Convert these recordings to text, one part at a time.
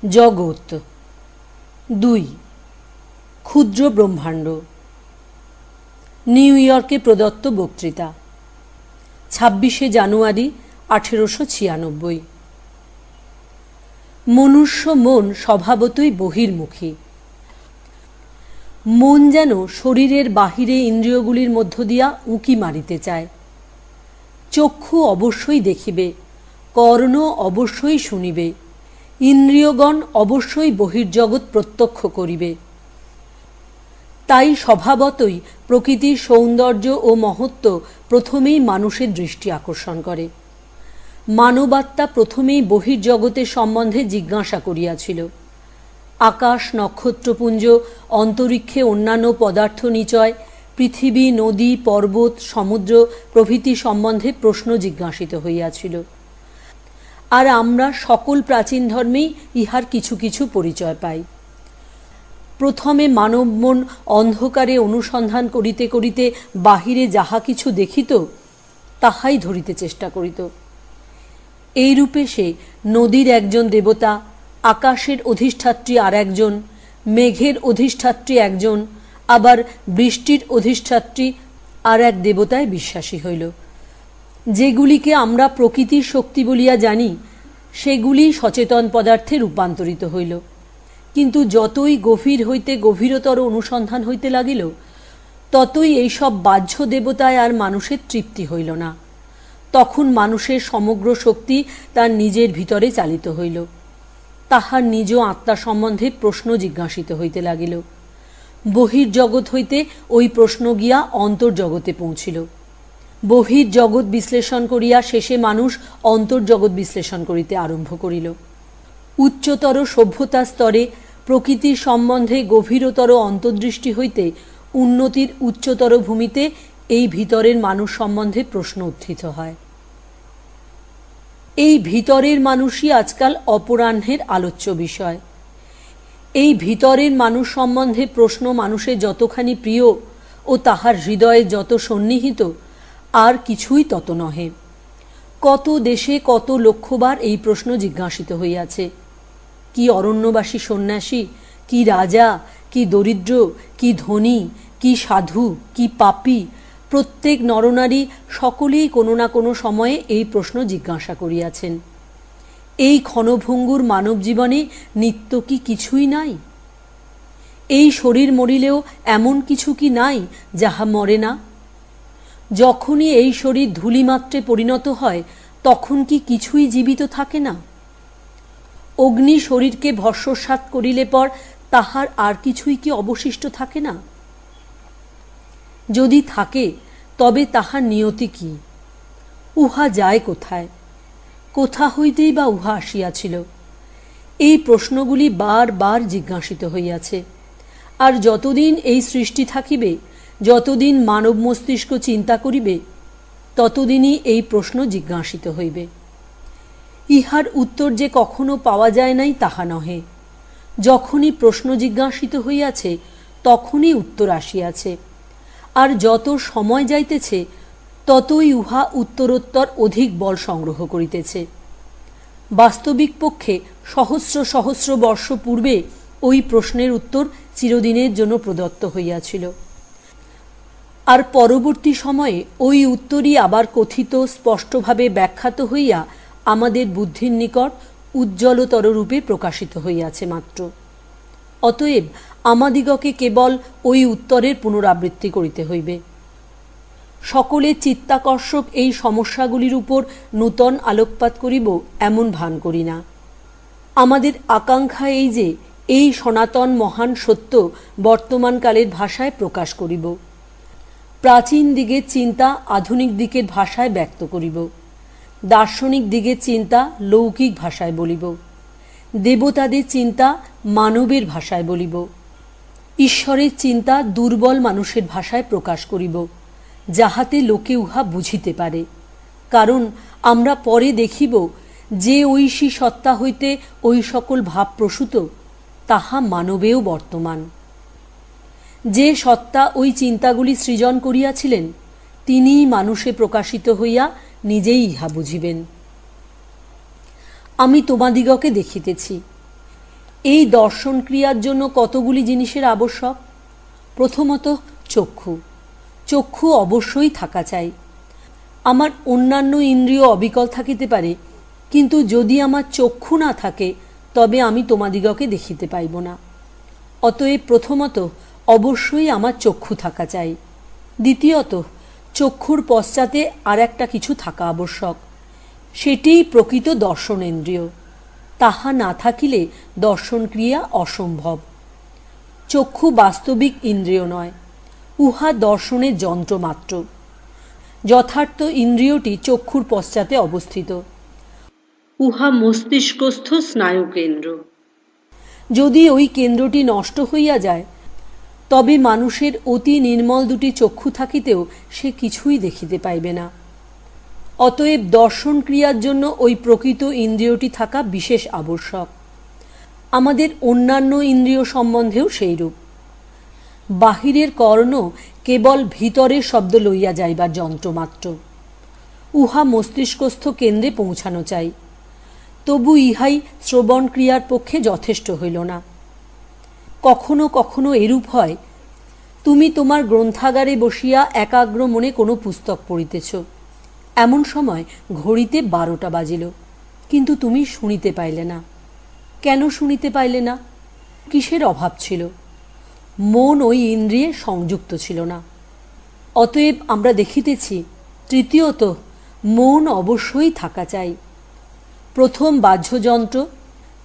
জগৎ ২ ক্ষুদ্র ব্রহ্মাণ্ড। নিউ ইয়র্কে প্রদত্ত বক্তৃতা ২৬শে জানুয়ারি ১৮৯৬। মনুষ্য মন স্বভাবতই বহির্মুখী। মন যেন শরীরের বাহিরে ইন্দ্রিয়গুলির মধ্য দিয়া উঁকি মারিতে চায়। চক্ষু অবশ্যই দেখিবে, কর্ণ অবশ্যই শুনিবে, ইন্দ্রিয়গণ অবশ্যই বহির্জগৎ প্রত্যক্ষ করিবে। তাই স্বভাবতই প্রকৃতির সৌন্দর্য ও মহত্ব প্রথমেই মানুষের দৃষ্টি আকর্ষণ করে। মানবাত্মা প্রথমেই বহির্জগতের সম্বন্ধে জিজ্ঞাসা করিয়াছিল। আকাশ, নক্ষত্রপুঞ্জ, অন্তরিক্ষে অন্যান্য পদার্থ নিচয়, পৃথিবী, নদী, পর্বত, সমুদ্র প্রভৃতি সম্বন্ধে প্রশ্ন জিজ্ঞাসিত হইয়াছিল। আর আমরা সকল প্রাচীন ধর্মেই ইহার কিছু কিছু পরিচয় পাই। প্রথমে মানব মন অন্ধকারে অনুসন্ধান করিতে করিতে বাহিরে যাহা কিছু দেখিত তাহাই ধরিতে চেষ্টা করিত। এইরূপে সে নদীর একজন দেবতা, আকাশের অধিষ্ঠাত্রী আর একজন, মেঘের অধিষ্ঠাত্রী একজন, আবার বৃষ্টির অধিষ্ঠাত্রী আর এক দেবতায় বিশ্বাসী হইল। যেগুলিকে আমরা প্রকৃতির শক্তি বলিয়া জানি সেগুলি সচেতন পদার্থে রূপান্তরিত হইল। কিন্তু যতই গভীর হইতে গভীরতর অনুসন্ধান হইতে লাগিল ততই এইসব বাহ্য দেবতায় আর মানুষের তৃপ্তি হইল না। তখন মানুষের সমগ্র শক্তি তার নিজের ভিতরে চালিত হইল। তাহার নিজ আত্মা সম্বন্ধে প্রশ্ন জিজ্ঞাসিত হইতে লাগিল। বহির্জগৎ হইতে ওই প্রশ্ন গিয়া অন্তর্জগতে পৌঁছিল। বহির্জগৎ বিশ্লেষণ করিয়া শেষে মানুষ অন্তর্জগৎ বিশ্লেষণ করিতে আরম্ভ করিল। উচ্চতর সভ্যতা স্তরে প্রকৃতির সম্বন্ধে গভীরতর অন্তর্দৃষ্টি হইতে উন্নতির উচ্চতর ভূমিতে এই ভিতরের মানুষ সম্বন্ধে প্রশ্ন উত্থিত হয়। এই ভিতরের মানুষই আজকাল অপরাহ্নের আলোচ্য বিষয়। এই ভিতরের মানুষ সম্বন্ধে প্রশ্ন মানুষের যতখানি প্রিয় ও তাহার হৃদয়ে যত সন্নিহিত, আর কিছুই তত নহে। কত দেশে কত লক্ষবার এই প্রশ্ন জিজ্ঞাসিত হইয়াছে। কি অরণ্যবাসী সন্ন্যাসী, কি রাজা, কি দরিদ্র, কি ধনী, কি সাধু, কি পাপী, প্রত্যেক নরনারী সকলেই কোনো না কোনো সময়ে এই প্রশ্ন জিজ্ঞাসা করিয়াছেন। এই ক্ষণভঙ্গুর মানব জীবনে নিত্য কি কিছুই নাই? এই শরীর মরিলেও এমন কিছু কি নাই যাহা মরে না? যখনই এই শরীর ধূলিমাত্রে পরিণত হয় তখন কি কিছুই জীবিত থাকে না? অগ্নি শরীরকে ভস্মসাৎ করিলে পর তাহার আর কিছুই কি অবশিষ্ট থাকে না? যদি থাকে তবে তাহার নিয়তি কি? উহা যায় কোথায়? কোথা হইতেই বা উহা আসিয়াছিল? এই প্রশ্নগুলি বার বার জিজ্ঞাসিত হইয়াছে। আর যতদিন এই সৃষ্টি থাকিবে, যতদিন মানব মস্তিষ্ক চিন্তা করিবে, ততদিনই এই প্রশ্ন জিজ্ঞাসিত হইবে। ইহার উত্তর যে কখনো পাওয়া যায় নাই তাহা নহে। যখনই প্রশ্ন জিজ্ঞাসিত হইয়াছে তখনই উত্তর আসিয়াছে। আর যত সময় যাইতেছে ততই উহা উত্তরোত্তর অধিক বল সংগ্রহ করিতেছে। বাস্তবিক পক্ষে সহস্র সহস্র বর্ষ পূর্বে ওই প্রশ্নের উত্তর চিরদিনের জন্য প্রদত্ত হইয়াছিল। আর পরবর্তী সময়ে ওই উত্তরই আবার কথিত স্পষ্টভাবে ব্যাখ্যাত হইয়া আমাদের বুদ্ধির নিকট উজ্জ্বলতর রূপে প্রকাশিত হইয়াছে মাত্র। অতএব আমাদিগকে কেবল ওই উত্তরের পুনরাবৃত্তি করিতে হইবে। সকলের চিত্তাকর্ষক এই সমস্যাগুলির উপর নূতন আলোকপাত করিব এমন ভান করি না। আমাদের আকাঙ্ক্ষা এই যে এই সনাতন মহান সত্য বর্তমানকালের ভাষায় প্রকাশ করিব। প্রাচীন দিকের চিন্তা আধুনিক দিকের ভাষায় ব্যক্ত করিব। দার্শনিক দিকের চিন্তা লৌকিক ভাষায় বলিব। দেবতাদের চিন্তা মানবের ভাষায় বলিব। ঈশ্বরের চিন্তা দুর্বল মানুষের ভাষায় প্রকাশ করিব, যাহাতে লোকে উহা বুঝিতে পারে। কারণ আমরা পরে দেখিব যে ঐশী সত্তা হইতে ওই সকল ভাব প্রসূত তাহা মানবেও বর্তমান। যে সত্তা ওই চিন্তাগুলি সৃজন করিয়াছিলেন তিনিই মানুষে প্রকাশিত হইয়া নিজেই ইহা বুঝিবেন। আমি তোমাদিগকে দেখিতেছি। এই দর্শন ক্রিয়ার জন্য কতগুলি জিনিসের আবশ্যক। প্রথমত চক্ষু। চক্ষু অবশ্যই থাকা চাই। আমার অন্যান্য ইন্দ্রিয় অবিকল থাকিতে পারে, কিন্তু যদি আমার চক্ষু না থাকে তবে আমি তোমাদিগকে দেখিতে পাইব না। অতএব প্রথমত অবশ্যই আমার চক্ষু থাকা চাই। দ্বিতীয়ত চক্ষুর পশ্চাতে আর একটা কিছু থাকা আবশ্যক, সেটিই প্রকৃত দর্শনেন্দ্রিয়। তাহা না থাকিলে দর্শন ক্রিয়া অসম্ভব। চক্ষু বাস্তবিক ইন্দ্রিয় নয়, উহা দর্শনের যন্ত্র মাত্র। যথার্থ ইন্দ্রিয়টি চক্ষুর পশ্চাতে অবস্থিত। উহা মস্তিষ্কস্থ স্নায়ু কেন্দ্র। যদি ওই কেন্দ্রটি নষ্ট হইয়া যায় তবে মানুষের অতি নির্মল দুটি চক্ষু থাকিতেও সে কিছুই দেখিতে পাইবে না। অতএব দর্শন ক্রিয়ার জন্য ওই প্রকৃত ইন্দ্রিয়টি থাকা বিশেষ আবশ্যক। আমাদের অন্যান্য ইন্দ্রিয় সম্বন্ধেও সেইরূপ। বাহিরের কর্ণ কেবল ভিতরের শব্দ লইয়া যাইবার যন্ত্রমাত্র। উহা মস্তিষ্কস্থ কেন্দ্রে পৌঁছানো চাই। তবু ইহাই শ্রবণ ক্রিয়ার পক্ষে যথেষ্ট হইল না। কখনো কখনো এরূপ হয়, তুমি তোমার গ্রন্থাগারে বসিয়া একাগ্র মনে কোনো পুস্তক পড়িতেছ। এমন সময় ঘড়িতে 12টা বাজিল, কিন্তু তুমি শুনিতে পাইলে না। কেন শুনিতে পাইলে না? কিসের অভাব ছিল? মন ওই ইন্দ্রিয়ে সংযুক্ত ছিল না। অতএব আমরা দেখিতেছি, তৃতীয়ত মন অবশ্যই থাকা চাই। প্রথম বাহ্যযন্ত্র,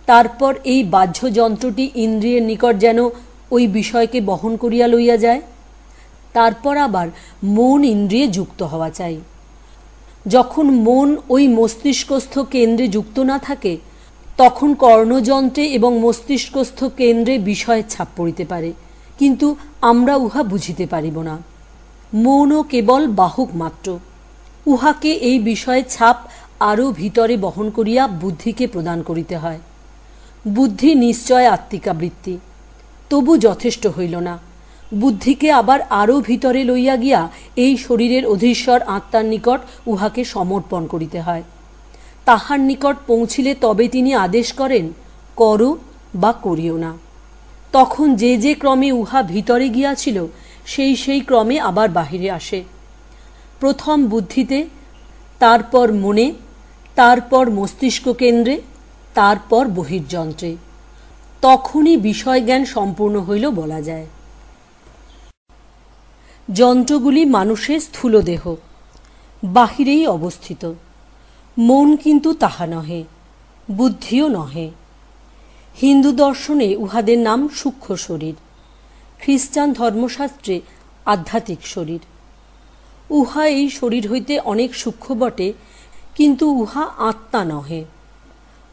তারপর এই বাহ্যযন্ত্রটি ইন্দ্রিয়ের নিকট যেন ওই বিষয়কে বহন করিয়া লইয়া যায়। তারপর আবার মন ইন্দ্রিয়ে যুক্ত হওয়া চাই। যখন মন ওই মস্তিষ্কস্থ কেন্দ্রে যুক্ত না থাকে তখন কর্ণযন্ত্রে এবং মস্তিষ্কস্থ কেন্দ্রে বিষয়ের ছাপ পড়িতে পারে, কিন্তু আমরা উহা বুঝিতে পারিব না। মনও কেবল বাহক মাত্র। উহাকে এই বিষয়ের ছাপ আরও ভিতরে বহন করিয়া বুদ্ধিকে প্রদান করিতে হয়। বুদ্ধি নিশ্চয় আত্মিকাবৃত্তি, তবু যথেষ্ট হইল না। বুদ্ধিকে আবার আরও ভিতরে লইয়া গিয়া এই শরীরের অধীশ্বর আত্মার নিকট উহাকে সমর্পণ করিতে হয়। তাহার নিকট পৌঁছিলে তবে তিনি আদেশ করেন, করো বা করিও না। তখন যে যে ক্রমে উহা ভিতরে গিয়াছিল সেই সেই ক্রমে আবার বাহিরে আসে। প্রথম বুদ্ধিতে, তারপর মনে, তারপর মস্তিষ্ক কেন্দ্রে, তারপর বহির্যন্ত্রে। তখনই বিষয়জ্ঞান সম্পূর্ণ হইল বলা যায়। যন্ত্রগুলি মানুষের স্থূল দেহ, বাহিরেই অবস্থিত। মন কিন্তু তাহা নহে, বুদ্ধিও নহে। হিন্দু দর্শনে উহাদের নাম সূক্ষ্ম শরীর, খ্রিস্টান ধর্মশাস্ত্রে আধ্যাত্মিক শরীর। উহা এই শরীর হইতে অনেক সূক্ষ্ম বটে, কিন্তু উহা আত্মা নহে।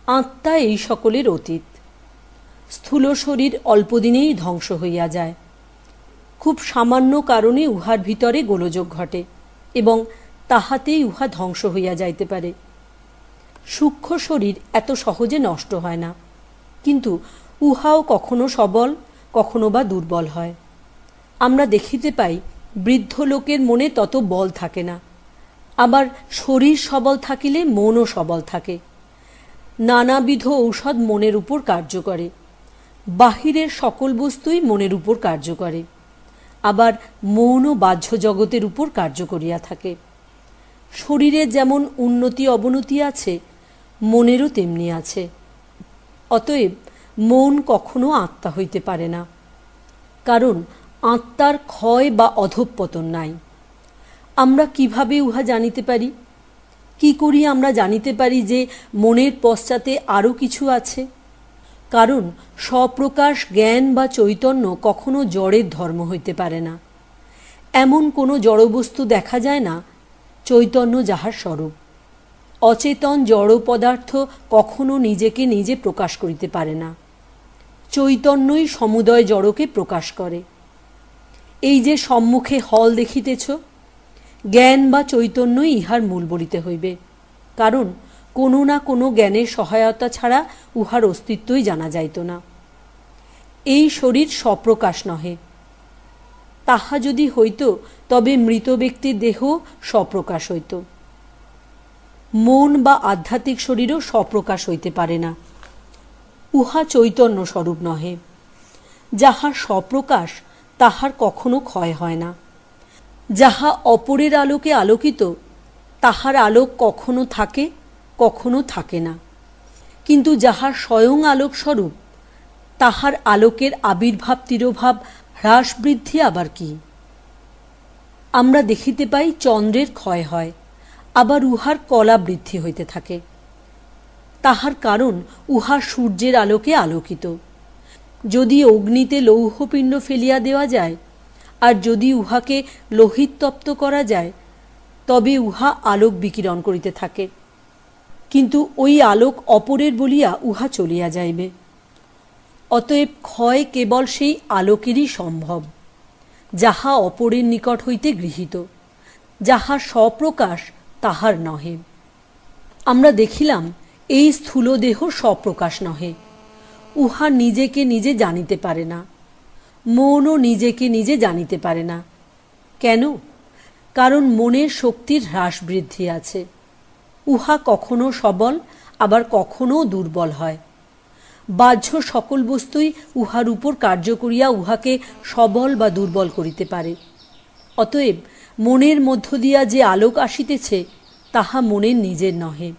আত্মা এই সকলের অতীত। স্থূল শরীর অল্পদিনেই ধ্বংস হইয়া যায়। খুব সামান্য কারণে উহার ভিতরে গোলযোগ ঘটে এবং তাহাতেই উহা ধ্বংস হইয়া যাইতে পারে। সূক্ষ্ম শরীর এত সহজে নষ্ট হয় না, কিন্তু উহাও কখনো সবল, কখনো বা দুর্বল হয়। আমরা দেখিতে পাই, বৃদ্ধ লোকের মনে তত বল থাকে না। আবার শরীর সবল থাকিলে মনও সবল থাকে। নানাবিধ ঔষধ মনের উপর কার্য করে। বাহিরের সকল বস্তুই মনের উপর কার্য করে। আবার মনও বাহ্য জগতের উপর কার্য করিয়া থাকে। শরীরের যেমন উন্নতি অবনতি আছে, মনেরও তেমনি আছে। অতএব মন কখনো আত্মা হইতে পারে না, কারণ আত্মার ক্ষয় বা অধঃপতন নাই। আমরা কিভাবে উহা জানিতে পারি? কি করি আমরা জানিতে পারি যে মনের পশ্চাতে আরও কিছু আছে? কারণ স্বপ্রকাশ জ্ঞান বা চৈতন্য কখনো জড়ের ধর্ম হইতে পারে না। এমন কোনো জড়বস্তু দেখা যায় না চৈতন্য যাহার স্বরূপ। অচেতন জড় পদার্থ কখনো নিজেকে নিজে প্রকাশ করিতে পারে না। চৈতন্যই সমুদয় জড়কে প্রকাশ করে। এই যে সম্মুখে হল দেখিতেছ, জ্ঞান বা চৈতন্যই ইহার মূল বলিতে হইবে, কারণ কোনো না কোনো জ্ঞানের সহায়তা ছাড়া উহার অস্তিত্বই জানা যাইত না। এই শরীর স্বপ্রকাশ নহে, তাহা যদি হইত তবে মৃত ব্যক্তির দেহ স্বপ্রকাশ হইত। মন বা আধ্যাত্মিক শরীরও স্বপ্রকাশ হইতে পারে না। উহা চৈতন্য স্বরূপ নহে। যাহার স্বপ্রকাশ তাহার কখনো ক্ষয় হয় না। যাহা অপরের আলোকে আলোকিত তাহার আলোক কখনো থাকে, কখনো থাকে না। কিন্তু যাহার স্বয়ং আলোক স্বরূপ তাহার আলোকের আবির্ভাব তিরোভাব হ্রাস বৃদ্ধি আবার কি? আমরা দেখিতে পাই চন্দ্রের ক্ষয় হয়, আবার উহার কলা বৃদ্ধি হইতে থাকে। তাহার কারণ উহা সূর্যের আলোকে আলোকিত। যদি অগ্নিতে লৌহপিণ্ড ফেলিয়া দেওয়া যায় আর যদি উহাকে লোহিততপ্ত করা যায় তবে উহা আলোক বিকিরণ করিতে থাকে, কিন্তু ওই আলোক অপরের বলিয়া উহা চলিয়া যাইবে। অতএব ক্ষয় কেবল সেই আলোকেরই সম্ভব যাহা অপরের নিকট হইতে গৃহীত, যাহা স্বপ্রকাশ তাহার নহে। আমরা দেখিলাম এই স্থূল দেহ স্বপ্রকাশ নহে। উহা নিজেকে নিজে জানিতে পারে না। মনও নিজেকে নিজে জানিতে পারে না। কেন? কারণ মনের শক্তির হ্রাস বৃদ্ধি আছে। উহা কখনো সবল আবার কখনো দুর্বল হয়। বাহ্য সকল বস্তুই উহার উপর কার্য করিয়া উহাকে সবল বা দুর্বল করিতে পারে। অতএব মনের মধ্য দিয়া যে আলোক আসিতেছে তাহা মনের নিজের নহে।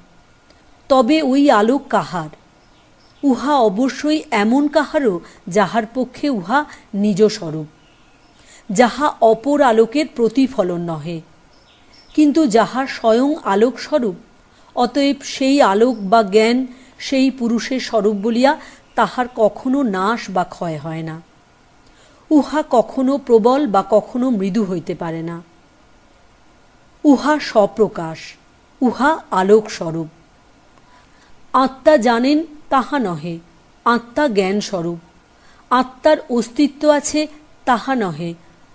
তবে ওই আলোক কাহার? উহা অবশ্যই এমন কাহারও যাহার পক্ষে উহা নিজ স্বরূপ, যাহা অপর আলোকের প্রতিফলন নহে, কিন্তু যাহার স্বয়ং আলোক স্বরূপ। অতএব সেই আলোক বা জ্ঞান সেই পুরুষের স্বরূপ বলিয়া তাহার কখনো নাশ বা ক্ষয় হয় না। উহা কখনো প্রবল বা কখনো মৃদু হইতে পারে না। উহা স্বপ্রকাশ, উহা আলোক স্বরূপ। আত্মা জানেন তাহা নহে, আত্মা জ্ঞান স্বরূপ। আত্মার অস্তিত্ব আছে তাহা নহে,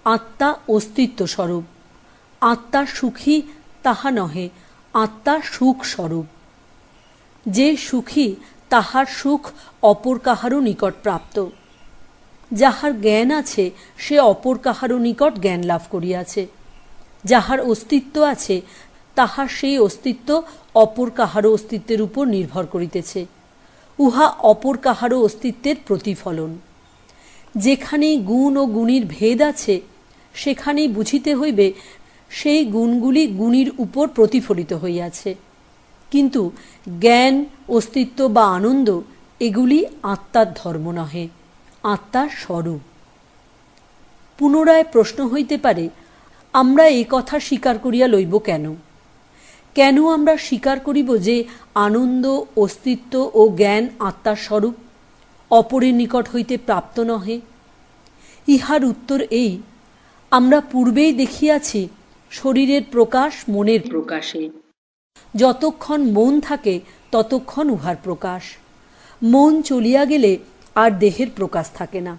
আত্মা অস্তিত্ব স্বরূপ। আত্মা সুখী তাহা নহে, আত্মা সুখ স্বরূপ। যে সুখী তাহার সুখ অপর কাহারও নিকট প্রাপ্ত। যাহার জ্ঞান আছে সে অপর কাহারও নিকট জ্ঞান লাভ করিয়াছে। যাহার অস্তিত্ব আছে তাহার সেই অস্তিত্ব অপর কাহারও অস্তিত্বের উপর নির্ভর করিতেছে। উহা অপর কাহারও অস্তিত্বের প্রতিফলন। যেখানেই গুণ ও গুণীর ভেদ আছে সেখানেই বুঝিতে হইবে সেই গুণগুলি গুণীর উপর প্রতিফলিত হইয়াছে। কিন্তু জ্ঞান, অস্তিত্ব বা আনন্দ এগুলি আত্মার ধর্ম নহে, আত্মার স্বরূপ। পুনরায় প্রশ্ন হইতে পারে, আমরা এ কথা স্বীকার করিয়া লইব কেন? কেন আমরা স্বীকার করিব যে আনন্দ, অস্তিত্ব ও জ্ঞান আত্মার স্বরূপ, অপরের নিকট হইতে প্রাপ্ত নহে? ইহার উত্তর এই, আমরা পূর্বেই দেখিয়াছি শরীরের প্রকাশ মনের প্রকাশে। যতক্ষণ মন থাকে ততক্ষণ উহার প্রকাশ। মন চলিয়া গেলে আর দেহের প্রকাশ থাকে না।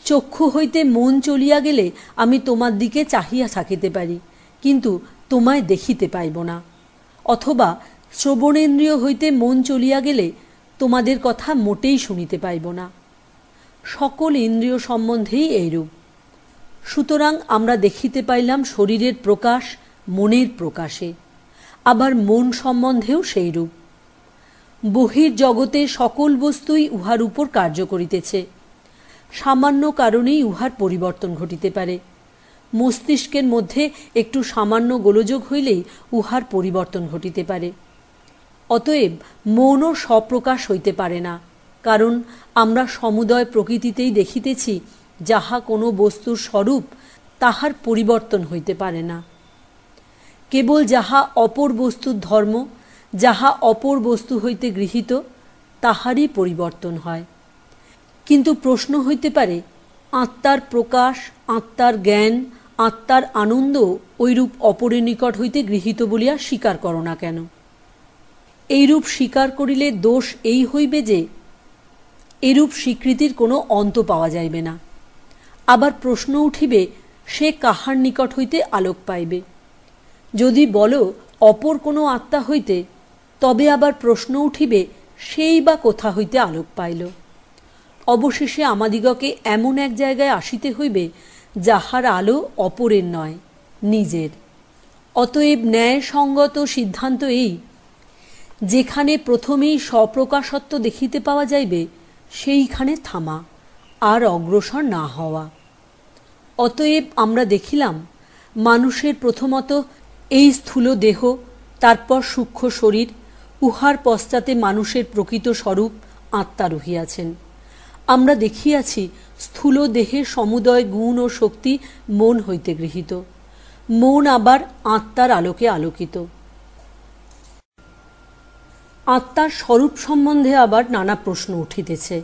চক্ষু হইতে মন চলিয়া গেলে আমি তোমার দিকে চাহিয়া থাকিতে পারি, কিন্তু তোমায় দেখিতে পাইব না। অথবা শ্রবণেন্দ্রিয় হইতে মন চলিয়া গেলে তোমাদের কথা মোটেই শুনিতে পাইব না। সকল ইন্দ্রিয় সম্বন্ধেই এইরূপ। সুতরাং আমরা দেখিতে পাইলাম শরীরের প্রকাশ মনের প্রকাশে, আবার মন সম্বন্ধেও সেইরূপ। বহির্জগতে সকল বস্তুই উহার উপর কার্য করিতেছে। সামান্য কারণেই উহার পরিবর্তন ঘটিতে পারে। মস্তিষ্কের মধ্যে একটু সামান্য গোলযোগ হইলেই উহার পরিবর্তন ঘটিতে পারে। অতএব মনও স্বপ্রকাশ হইতে পারে না, কারণ আমরা সমুদয় প্রকৃতিতেই দেখিতেছি যাহা কোনো বস্তুর স্বরূপ তাহার পরিবর্তন হইতে পারে না। কেবল যাহা অপর বস্তুর ধর্ম, যাহা অপর বস্তু হইতে গৃহীত, তাহারই পরিবর্তন হয়। কিন্তু প্রশ্ন হইতে পারে, আত্মার প্রকাশ, আত্মার জ্ঞান, আত্মার আনন্দ ঐরূপ অপরের নিকট হইতে গৃহীত বলিয়া স্বীকার করো না কেন? এইরূপ স্বীকার করিলে দোষ এই হইবে যে এরূপ স্বীকৃতির কোনো অন্ত পাওয়া যাইবে না। আবার প্রশ্ন উঠিবে, সে কাহার নিকট হইতে আলোক পাইবে? যদি বলো অপর কোনো আত্মা হইতে, তবে আবার প্রশ্ন উঠিবে, সেই বা কোথা হইতে আলোক পাইল? অবশেষে আমাদিগকে এমন এক জায়গায় আসিতে হইবে যাহার আলো অপরের নয়, নিজের। অতএব ন্যায়সঙ্গত সিদ্ধান্ত এই, যেখানে প্রথমেই স্বপ্রকাশত্ব দেখিতে পাওয়া যাইবে সেইখানে থামা, আর অগ্রসর না হওয়া। অতএব আমরা দেখিলাম, মানুষের প্রথমত এই স্থূল দেহ, তারপর সূক্ষ্ম শরীর, উহার পশ্চাতে মানুষের প্রকৃত স্বরূপ আত্মা রহিয়াছেন। আমরা দেখিয়াছি, স্থূল দেহের সমুদয় গুণ ও শক্তি মন হইতে গৃহীত, মন আবার আত্মার আলোকে আলোকিত। আত্মার স্বরূপ সম্বন্ধে আবার নানা প্রশ্ন উঠিতেছে।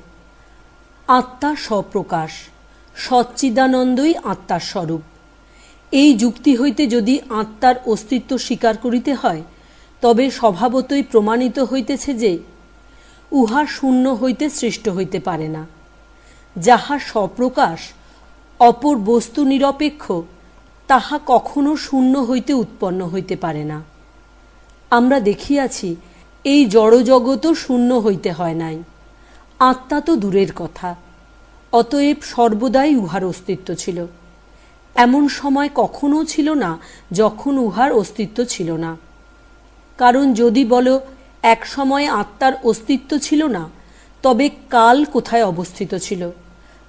আত্মা স্বপ্রকাশ, সচ্চিদানন্দই আত্মার স্বরূপ। এই যুক্তি হইতে যদি আত্মার অস্তিত্ব স্বীকার করিতে হয়, তবে স্বভাবতই প্রমাণিত হইতেছে যে উহা শূন্য হইতে সৃষ্ট হইতে পারে না। যাহা স্বপ্রকাশ, অপর বস্তু নিরপেক্ষ, তাহা কখনো শূন্য হইতে উৎপন্ন হইতে পারে না। আমরা দেখিয়াছি, এই জড়জগৎও শূন্য হইতে হয় নাই, আত্মা তো দূরের কথা। অতএব সর্বদাই উহার অস্তিত্ব ছিল। এমন সময় কখনো ছিল না যখন উহার অস্তিত্ব ছিল না। কারণ যদি বলো এক সময় আত্মার অস্তিত্ব ছিল না, তবে কাল কোথায় অবস্থিত ছিল?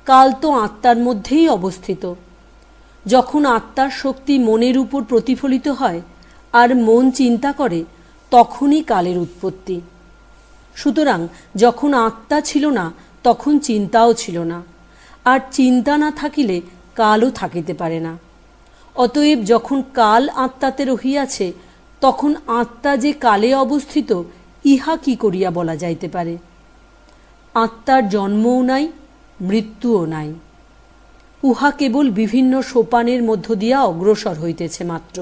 কাল তো আত্মার মধ্যেই অবস্থিত। যখন আত্মার শক্তি মনের উপর প্রতিফলিত হয় আর মন চিন্তা করে, তখনই কালের উৎপত্তি। সুতরাং যখন আত্মা ছিল না, তখন চিন্তাও ছিল না, আর চিন্তা না থাকিলে কালও থাকিতে পারে না। অতএব যখন কাল আত্মাতে রহিয়াছে, তখন আত্মা যে কালে অবস্থিত, ইহা কি করিয়া বলা যাইতে পারে? আত্মার জন্মও নাই, মৃত্যুও নাই। উহা কেবল বিভিন্ন সোপানের মধ্য দিয়া অগ্রসর হইতেছে মাত্র।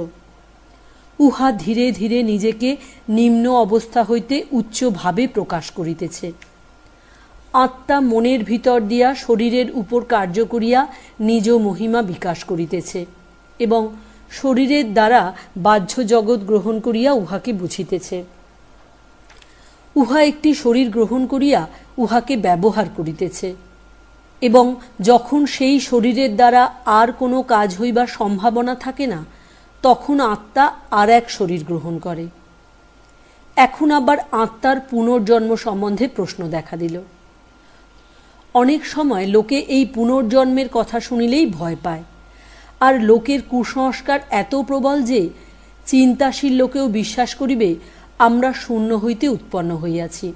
উহা ধীরে ধীরে নিজেকে নিম্ন অবস্থা হইতে উচ্চভাবে প্রকাশ করিতেছে। আত্মা মনের ভিতর দিয়া শরীরের উপর কার্য করিয়া নিজ মহিমা বিকাশ করিতেছে এবং শরীরের দ্বারা বাহ্য জগৎ গ্রহণ করিয়া উহাকে বুঝিতেছে। উহা একটি শরীর গ্রহণ করিয়া উহাকে ব্যবহার করিতেছে এবং যখন সেই শরীরের দ্বারা আর কোনো কাজ হইবার সম্ভাবনা থাকে না, তখন আত্মা আর এক শরীর গ্রহণ করে। এখন আবার আত্মার পুনর্জন্ম সম্বন্ধে প্রশ্ন দেখা দিল। অনেক সময় লোকে এই পুনর্জন্মের কথা শুনিলেই ভয় পায়, আর লোকের কুসংস্কার এত প্রবল যে চিন্তাশীল লোকেও বিশ্বাস করিবে আমরা শূন্য হইতে উৎপন্ন হইয়াছি।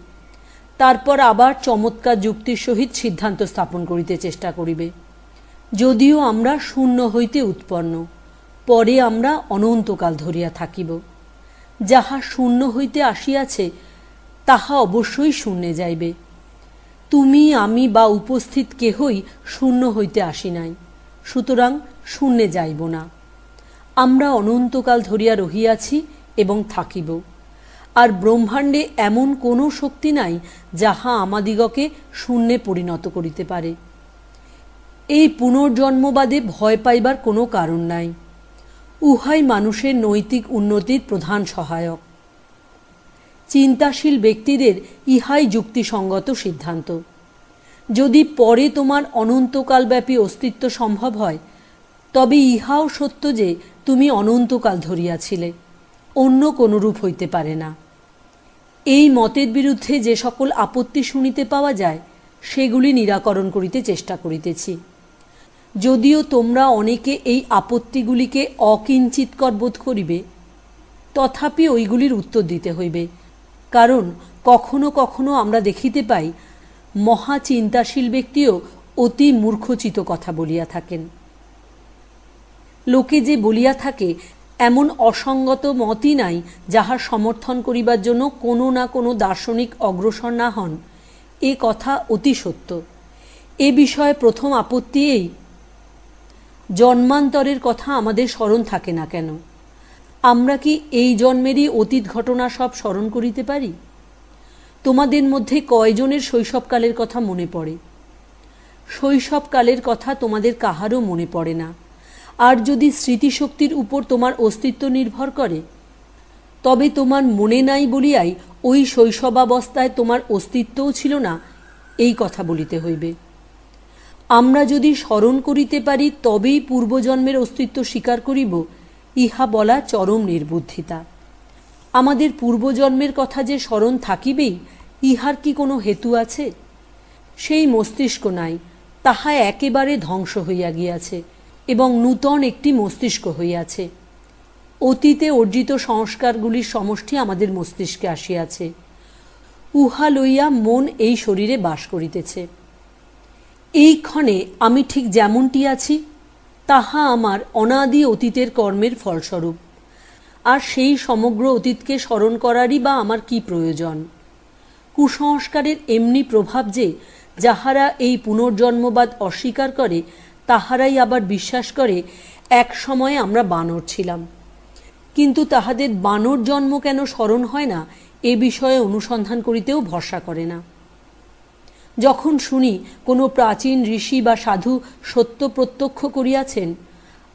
তারপর আবার চমৎকার যুক্তির সহিত সিদ্ধান্ত স্থাপন করিতে চেষ্টা করিবে, যদিও আমরা শূন্য হইতে উৎপন্ন, পরে আমরা অনন্তকাল ধরিয়া থাকিব। যাহা শূন্য হইতে আসিয়াছে, তাহা অবশ্যই শূন্যে যাইবে। তুমি, আমি বা উপস্থিত কেহই শূন্য হইতে আসি নাই, সুতরাং শূন্যে যাইব না। আমরা অনন্তকাল ধরিয়া রহিয়াছি এবং থাকিব, আর ব্রহ্মাণ্ডে এমন কোনো শক্তি নাই যাহা আমাদিগকে শূন্যে পরিণত করিতে পারে। এই পুনর্জন্মবাদে ভয় পাইবার কোনো কারণ নাই। উহাই মানুষের নৈতিক উন্নতির প্রধান সহায়ক। চিন্তাশীল ব্যক্তিদের ইহাই যুক্তিসঙ্গত সিদ্ধান্ত। যদি পরে তোমার অনন্তকালব্যাপী অস্তিত্ব সম্ভব হয়, তবে ইহাও সত্য যে তুমি অনন্তকাল ধরিয়াছিলে, অন্য কোনো রূপ হইতে পারে না। এই মতের বিরুদ্ধে যে সকল আপত্তি শুনিতে পাওয়া যায়, সেগুলি নিরাকরণ করিতে চেষ্টা করিতেছি। যদিও তোমরা অনেকে এই আপত্তিগুলিকে অকিঞ্চিৎকর বোধ করিবে, তথাপি ওইগুলির উত্তর দিতে হইবে। কারণ কখনো কখনো আমরা দেখিতে পাই, মহা চিন্তাশীল ব্যক্তিও অতি মূর্খচিত কথা বলিয়া থাকেন। লোকে যে বলিয়া থাকে, এমন অসঙ্গত মতই নাই যাহার সমর্থন করিবার জন্য কোনো না কোনো দার্শনিক অগ্রসর না হন, এ কথা অতি সত্য। এ বিষয়ে প্রথম আপত্তি এই, জন্মান্তরের কথা আমাদের স্মরণ থাকে না কেন? আমরা কি এই জন্মেরই অতীত ঘটনা সব স্মরণ করিতে পারি? তোমাদের মধ্যে কয়জনের শৈশবকালের কথা মনে পড়ে? শৈশবকালের কথা তোমাদের কাহারও মনে পড়ে না। আর যদি স্মৃতিশক্তির উপর তোমার অস্তিত্ব নির্ভর করে, তবে তোমার মনে নাই বলিয়াই ওই শৈশবাবস্থায় তোমার অস্তিত্বও ছিল না, এই কথা বলিতে হইবে। আমরা যদি স্মরণ করিতে পারি তবেই পূর্বজন্মের অস্তিত্ব স্বীকার করিব, ইহা বলা চরম নির্বুদ্ধিতা। আমাদের পূর্বজন্মের কথা যে স্মরণ থাকিবেই, ইহার কি কোনো হেতু আছে? সেই মস্তিষ্ক নাই, তাহা একেবারে ধ্বংস হইয়া গিয়াছে এবং নূতন একটি মস্তিষ্ক হইয়াছে। অতীতে অর্জিত সংস্কারগুলির সমষ্টি আমাদের মস্তিষ্কে আসিয়াছে, উহা লইয়া মন এই শরীরে বাস করিতেছে। এই ক্ষণে আমি ঠিক যেমনটি আছি, তাহা আমার অনাদি অতীতের কর্মের ফলস্বরূপ। আর সেই সমগ্র অতীতকে স্মরণ করারই বা আমার কি প্রয়োজন? কুসংস্কারের এমনি প্রভাব যে যাহারা এই পুনর্জন্মবাদ অস্বীকার করে, তাহারাই আবার বিশ্বাস করে এক সময়ে আমরা বানর ছিলাম। কিন্তু তাহাদের বানর জন্ম কেন স্মরণ হয় না, এ বিষয়ে অনুসন্ধান করিতেও ভরসা করে না। যখন শুনি কোনো প্রাচীন ঋষি বা সাধু সত্য প্রত্যক্ষ করিয়াছেন,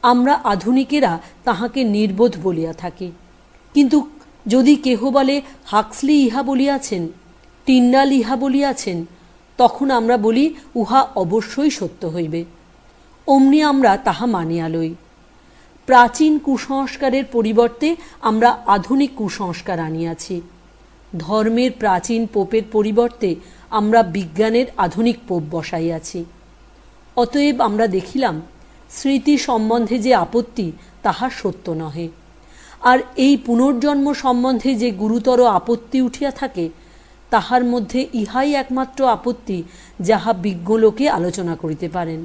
আমরা আধুনিকেরা তাহাকে নির্বোধ বলিয়া থাকি। কিন্তু যদি কেহ বলে হাক্সলি ইহা বলিয়াছেন, টিন্ডাল ইহা বলিয়াছেন, তখন আমরা বলি উহা অবশ্যই সত্য হইবে। অমনি আমরা তাহা মানিয়া লই। প্রাচীন কুসংস্কারের পরিবর্তে আমরা আধুনিক কুসংস্কার আনিয়াছি। ধর্মের প্রাচীন পোপের পরিবর্তে আমরা বিজ্ঞানের আধুনিক পোপ বসাইয়াছি। অতএব আমরা দেখিলাম স্মৃতি সম্বন্ধে যে আপত্তি, তাহা সত্য নহে। আর এই পুনর্জন্ম সম্বন্ধে যে গুরুতর আপত্তি উঠিয়া থাকে, তাহার মধ্যে ইহাই একমাত্র আপত্তি যাহা বিজ্ঞ লোকে আলোচনা করিতে পারেন।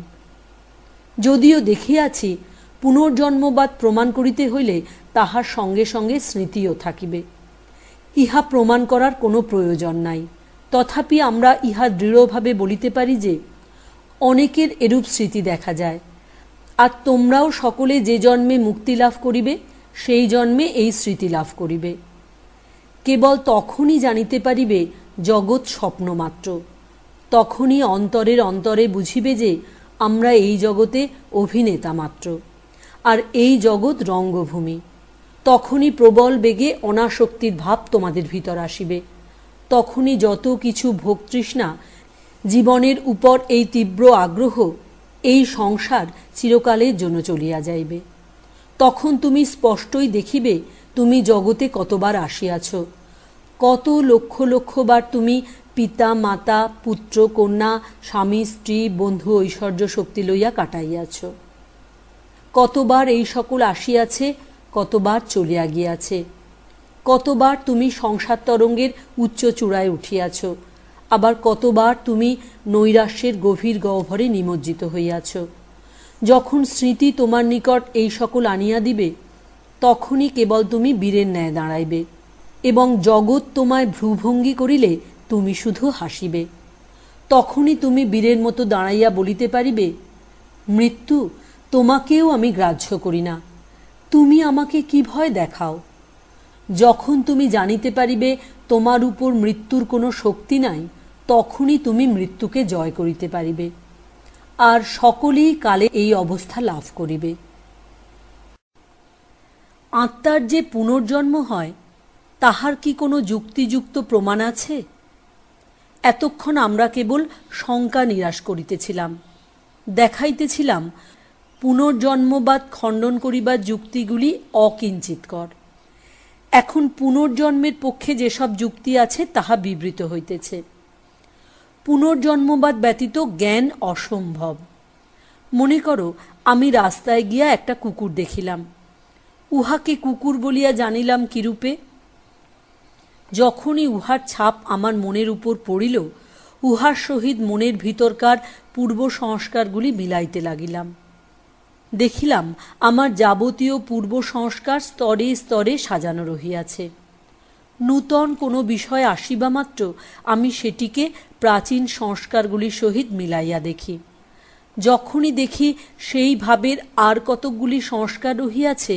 যদিও দেখিয়াছি পুনর্জন্মবাদ প্রমাণ করিতে হইলে তাহার সঙ্গে সঙ্গে স্মৃতিও থাকিবে, ইহা প্রমাণ করার কোনো প্রয়োজন নাই। তথাপি আমরা ইহা দৃঢ়ভাবে বলিতে পারি যে অনেকের এরূপ স্মৃতি দেখা যায়। আর তোমরাও সকলে যে জন্মে মুক্তি লাভ করিবে, সেই জন্মে এই স্মৃতি লাভ করিবে। কেবল তখনই জানিতে পারিবে জগৎ স্বপ্ন মাত্র। তখনই অন্তরের অন্তরে বুঝিবে যে আমরা এই জগতে অভিনেতা মাত্র, আর এই জগৎ রঙ্গভূমি। তখনই প্রবল বেগে অনাসক্তির ভাব তোমাদের ভিতর আসিবে। তখনই যত কিছু ভোগতৃষ্ণা, জীবনের উপর এই তীব্র আগ্রহ, এই সংসার চিরকালের জন্য চলিয়া যাইবে। তখন তুমি স্পষ্টই দেখিবে তুমি জগতে কতবার আসিয়াছ, কত লক্ষ লক্ষ বার তুমি পিতা মাতা পুত্র কন্যা স্বামী স্ত্রী বন্ধু ঐশ্বর্য শক্তি লইয়া কাটাইয়াছ। কতবার এই সকল আসিয়াছে, কতবার চলিয়া গিয়াছে। কতবার তুমি সংসার তরঙ্গের উচ্চ চূড়ায় উঠিয়াছ, আবার কতবার তুমি নৈরাশ্যের গভীর গহ্বরে নিমজ্জিত হইয়াছ। যখন স্মৃতি তোমার নিকট এই সকল আনিয়া দিবে, তখনই কেবল তুমি বীরের ন্যায় দাঁড়াইবে এবং জগৎ তোমায় ভ্রুভঙ্গি করিলে তুমি শুধু হাসিবে। তখনই তুমি বীরের মতো দাঁড়াইয়া বলিতে পারিবে, মৃত্যু, তোমাকেও আমি গ্রাহ্য করি না, তুমি আমাকে কি ভয় দেখাও। যখন তুমি জানিতে পারিবে তোমার উপর মৃত্যুর কোনো শক্তি নাই, তখনই তুমি মৃত্যুকে জয় করিতে পারিবে, আর সকলেই কালে এই অবস্থা লাভ করিবে। আত্মার যে পুনর্জন্ম হয়, তাহার কি কোনো যুক্তিযুক্ত প্রমাণ আছে? এতক্ষণ আমরা কেবল শঙ্কা নিরাশ করিতেছিলাম, দেখাইতেছিলাম পুনর্জন্মবাদ খণ্ডন করিবার যুক্তিগুলি অকিঞ্চিৎকর। এখন পুনর্জন্মের পক্ষে যেসব যুক্তি আছে তাহা বিবৃত হইতেছে। পুনর্জন্মবাদ ব্যতীত জ্ঞান অসম্ভব। মনে করো, আমি রাস্তায় গিয়া একটা কুকুর দেখিলাম। উহাকে কুকুর বলিয়া জানিলাম কিরূপে? যখনই উহার ছাপ আমার মনের উপর পড়িল, উহার সহিত মনের ভিতরকার পূর্ব সংস্কারগুলি মিলাইতে লাগিলাম। দেখিলাম আমার যাবতীয় পূর্ব সংস্কার স্তরে স্তরে সাজানো রহিয়াছে। নূতন কোনো বিষয় আসিবা মাত্র আমি সেটিকে প্রাচীন সংস্কারগুলির সহিত মিলাইয়া দেখি। যখনই দেখি সেই ভাবের আর কতকগুলি সংস্কার রহিয়াছে,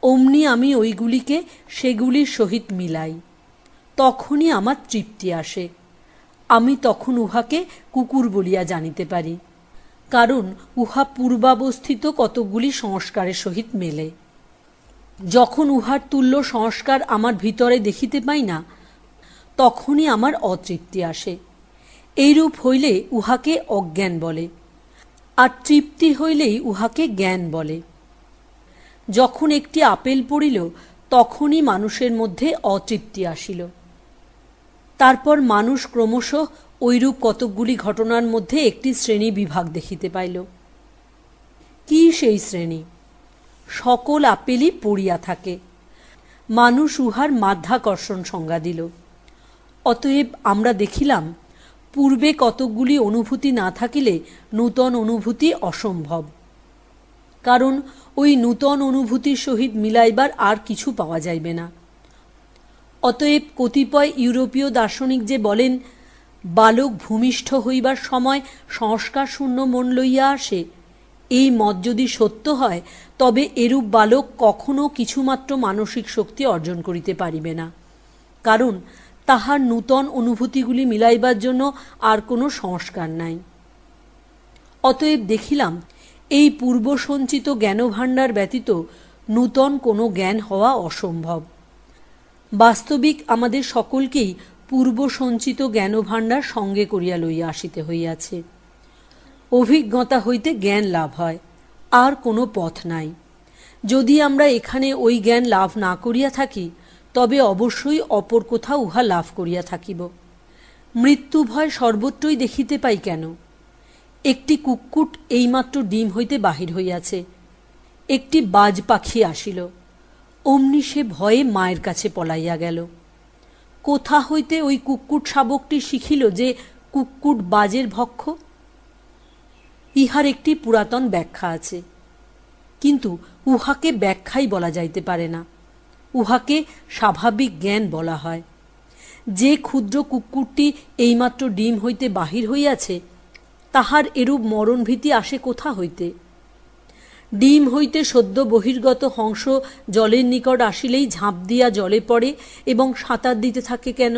অমনি আমি ওইগুলিকে সেগুলির সহিত মিলাই। তখনই আমার তৃপ্তি আসে। আমি তখন উহাকে কুকুর বলিয়া জানিতে পারি, কারণ উহা পূর্বাবস্থিত কতকগুলি সংস্কারের সহিত মেলে। যখন উহার তুল্য সংস্কার আমার ভিতরে দেখিতে পাই না, তখনই আমার অতৃপ্তি আসে। এইরূপ হইলে উহাকে অজ্ঞান বলে। আর তৃপ্তি হইলেই উহাকে জ্ঞান বলে। যখন একটি আপেল পড়িল তখনই মানুষের মধ্যে অতৃপ্তি আসিল। তারপর মানুষ ক্রমশ ঐরূপ কতকগুলি ঘটনার মধ্যে একটি শ্রেণী বিভাগ দেখিতে পাইল। কি সেই শ্রেণী? সকল আপেলই পড়িয়া থাকে। মানুষ উহার মাধ্যাকর্ষণ সংজ্ঞা দিল। অতএব আমরা দেখিলাম, পূর্বে কতকগুলি অনুভূতি না থাকিলে নূতন অনুভূতি অসম্ভব, কারণ ওই নূতন অনুভূতির সহিত মিলাইবার আর কিছু পাওয়া যাইবে না। অতএব কতিপয় ইউরোপীয় দার্শনিক যে বলেন, বালক ভূমিষ্ঠ হইবার সময় সংস্কার শূন্য মন লইয়া আসে, এই মত যদি সত্য হয় তবে এরূপ বালক কখনো কিছুমাত্র মানসিক শক্তি অর্জন করিতে পারিবে না, কারণ তাহার নূতন অনুভূতিগুলি মিলাইবার জন্য আর কোনো সংস্কার নাই। অতএব দেখিলাম, এই পূর্ব সঞ্চিত জ্ঞানভাণ্ডার ব্যতীত নূতন কোনো জ্ঞান হওয়া অসম্ভব। বাস্তবিক আমাদের সকলকেই পূর্ব সঞ্চিত জ্ঞানভাণ্ডার সঙ্গে করিয়া লইয়া আসিতে হইয়াছে। অভিজ্ঞতা হইতে জ্ঞান লাভ হয়, আর কোনো পথ নাই। যদি আমরা এখানে ওই জ্ঞান লাভ না করিয়া থাকি, তবে অবশ্যই অপর কোথাও উহা লাভ করিয়া থাকিব। মৃত্যু ভয় সর্বত্রই দেখিতে পাই কেন? একটি কুক্কুট এইমাত্র ডিম হইতে বাহির হইয়াছে, একটি বাজ পাখি আসিল, অমনি সে ভয়ে মায়ের কাছে পলাইয়া গেল। কোথা হইতে ওই কুক্কুট শাবকটি শিখিল যে কুক্কুট বাজের ভক্ষ? ইহার একটি পুরাতন ব্যাখ্যা আছে, কিন্তু উহাকে ব্যাখ্যাই বলা যাইতে পারে না। উহাকে স্বাভাবিক জ্ঞান বলা হয়। যে ক্ষুদ্র কুক্কুরটি এইমাত্র ডিম হইতে বাহির হইয়াছে, তাহার এরূপ মরণভীতি আসে কোথা হইতে? ডিম হইতে সদ্য বহির্গত হংস জলের নিকট আসিলেই ঝাঁপ দিয়া জলে পড়ে এবং সাঁতার দিতে থাকে কেন?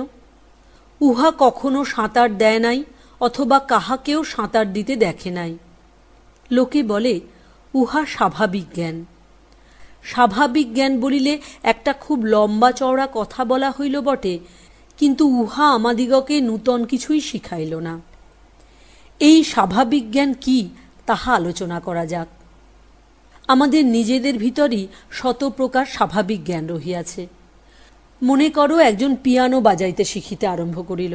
উহা কখনো সাঁতার দেয় নাই, অথবা কাহাকেও সাঁতার দিতে দেখে নাই। লোকে বলে উহা স্বাভাবিক জ্ঞান। স্বাভাবিক জ্ঞান বলিলে একটা খুব লম্বা চওড়া কথা বলা হইল বটে, কিন্তু উহা আমাদিগকে নূতন কিছুই শিখাইল না। এই স্বাভাবিক জ্ঞান কি, তাহা আলোচনা করা যাক। আমাদের নিজেদের ভিতরই শত প্রকার স্বাভাবিক জ্ঞান রহিয়াছে। মনে করো, একজন পিয়ানো বাজাইতে শিখিতে আরম্ভ করিল।